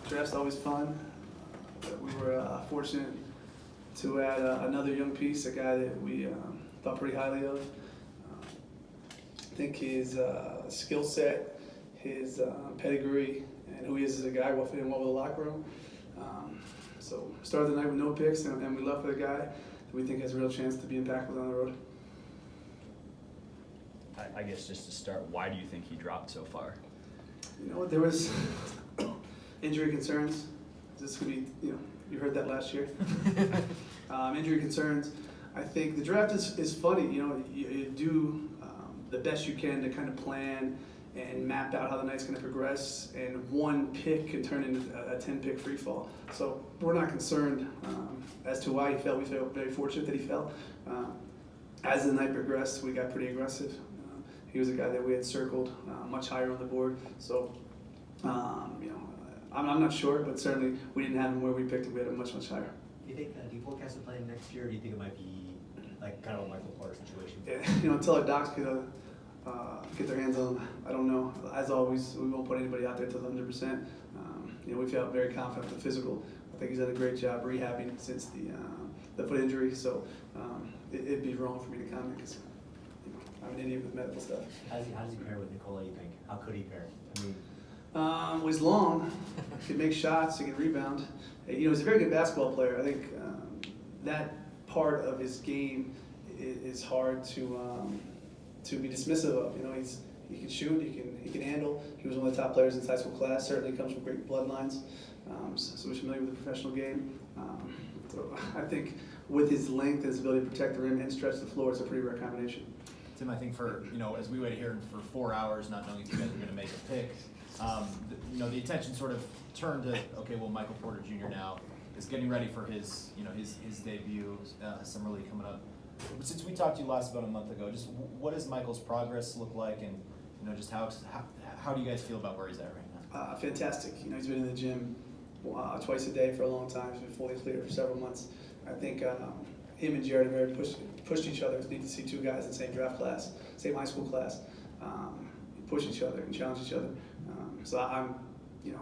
Draft's always fun. We were fortunate to add another young piece, a guy that we thought pretty highly of. I think his skill set, his pedigree, and who he is as a guy will fit in well with the locker room. So started the night with no picks, and we left with a guy that we think has a real chance to be impactful down the road. I guess just to start, why do you think he dropped so far? You know what, there was injury concerns. This could be, you heard that last year. Injury concerns. I think the draft is funny. You do the best you can to kind of plan and map out how the night's going to progress, and one pick can turn into a 10-pick free fall. So we're not concerned as to why he fell. We feel very fortunate that he fell. As the night progressed, we got pretty aggressive. He was a guy that we had circled much higher on the board. So, I'm not sure, but certainly we didn't have him where we picked him. We had him much, much higher. Do you forecast him playing next year, or do you think it might be like kind of a Michael Porter situation? Yeah, until our docs get their hands on him, I don't know. As always, we won't put anybody out there till 100%. We felt very confident in the physical. I think he's done a great job rehabbing since the foot injury. So it'd be wrong for me to comment because I'm an idiot with medical stuff. How does he pair with Nikola, you think? How could he pair? He's long, he can make shots, he can rebound. He's a very good basketball player. I think that part of his game is hard to be dismissive of. He can shoot, he can handle. He was one of the top players in his high school class. Certainly comes from great bloodlines, so he's familiar with the professional game. So I think with his length, his ability to protect the rim and stretch the floor, it's a pretty rare combination. Tim, I think as we wait here for 4 hours, not knowing if you guys are going to make a pick, the attention sort of turned to, okay, well, Michael Porter Jr. now is getting ready for his debut, Summer League coming up. But since we talked to you last about a month ago, just what does Michael's progress look like, and just how do you guys feel about where he's at right now? Fantastic. He's been in the gym twice a day for a long time. He's been fully cleared for several months. I think him and Jared have very pushed each other. It's neat to see two guys in the same draft class, same high school class, push each other and challenge each other. So I'm,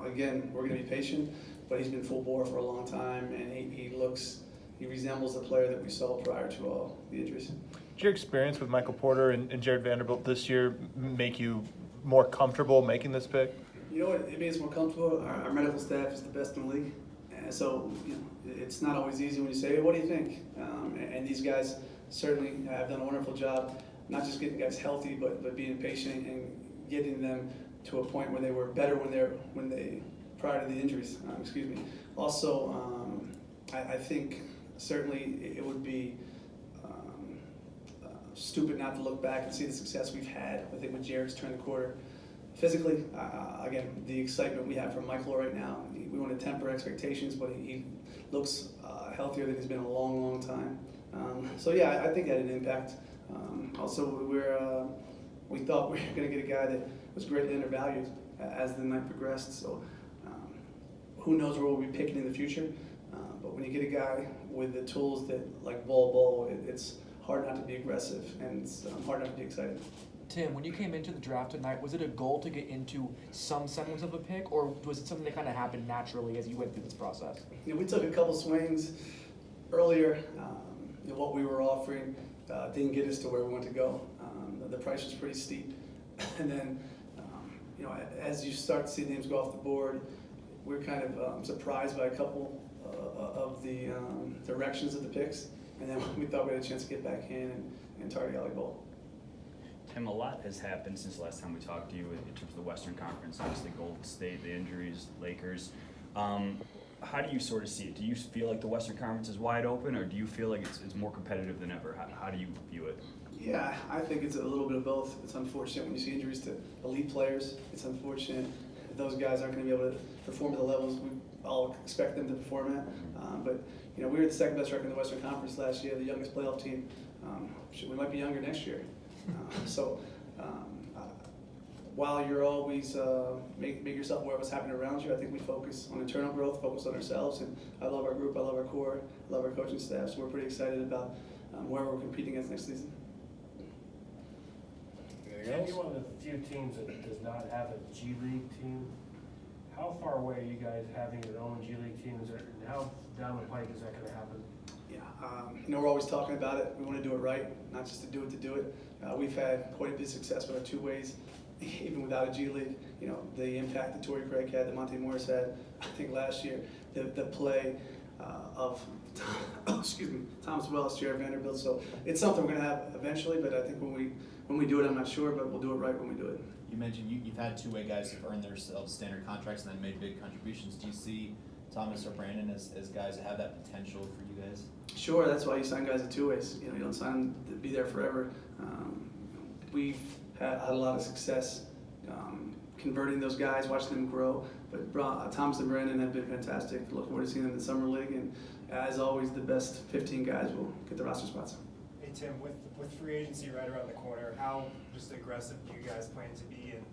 again, we're going to be patient, but he's been full bore for a long time, and he resembles the player that we saw prior to all the injuries. Did your experience with Michael Porter and Jared Vanderbilt this year make you more comfortable making this pick? You know what? It made us more comfortable. Our medical staff is the best in the league. And so, it's not always easy when you say, hey, what do you think? And these guys certainly have done a wonderful job, not just getting guys healthy, but being patient and getting them to a point where they were better when they prior to the injuries. Also, I think certainly it would be stupid not to look back and see the success we've had. I think when Jared's turned the quarter. Physically, again, the excitement we have from Michael right now, we want to temper expectations, but he looks healthier than he's been in a long, long time. I think that had an impact. Also, we thought we were going to get a guy that was greatly undervalued as the night progressed. So who knows where we'll be picking in the future. But when you get a guy with the tools like Bol Bol, it's hard not to be aggressive, and it's hard not to be excited. Tim, when you came into the draft tonight, was it a goal to get into some semblance of a pick, or was it something that kind of happened naturally as you went through this process? We took a couple swings earlier. What we were offering didn't get us to where we wanted to go. The price was pretty steep. And then, as you start to see names go off the board, we're kind of surprised by a couple of the directions of the picks. And then we thought we had a chance to get back in and target a guy like Bol. Tim, a lot has happened since the last time we talked to you in terms of the Western Conference, obviously Golden State, the injuries, Lakers. How do you sort of see it? Do you feel like the Western Conference is wide open, or do you feel like it's more competitive than ever? How do you view it? Yeah, I think it's a little bit of both. It's unfortunate when you see injuries to elite players. It's unfortunate those guys aren't going to be able to perform at the levels we all expect them to perform at. But we were the second best record in the Western Conference last year, the youngest playoff team. We might be younger next year. While you're always make yourself aware of what's happening around you, I think we focus on internal growth, focus on ourselves, and I love our group, I love our core, I love our coaching staff, so we're pretty excited about where we're competing against next season. You're one of the few teams that does not have a G League team. How far far away are you guys having your own G League teams, and how down the pike is that gonna happen? Yeah, we're always talking about it. We want to do it right, not just to do it. We've had quite a bit of success with our two ways, even without a G League. The impact that Torrey Craig had, that Monte Morris had, I think last year, the play of excuse me, Thomas Wells, Jared Vanderbilt. So it's something we're going to have eventually, but I think when we do it, I'm not sure, but we'll do it right when we do it. You mentioned you've had two-way guys who've earned themselves standard contracts and then made big contributions. Do you see Thomas or Brandon as guys that have that potential for you guys? Sure, that's why you sign guys at two ways. You don't sign them to be there forever. We've had a lot of success converting those guys, watching them grow. But Thomas and Brandon have been fantastic. Look forward to seeing them in the summer league, and as always, the best 15 guys will get the roster spots. Hey Tim, with free agency right around the corner, how just aggressive do you guys plan to be, and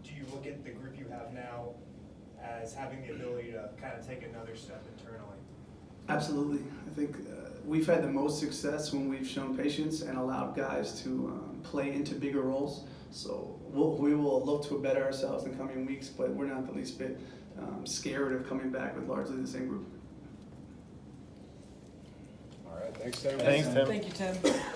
do you look at the group you have now as having the ability to kind of take another step internally? Absolutely. I think we've had the most success when we've shown patience and allowed guys to play into bigger roles. So we will look to better ourselves in coming weeks, but we're not the least bit scared of coming back with largely the same group. All right, thanks, Tim. Thanks, Tim. Thank you, Tim.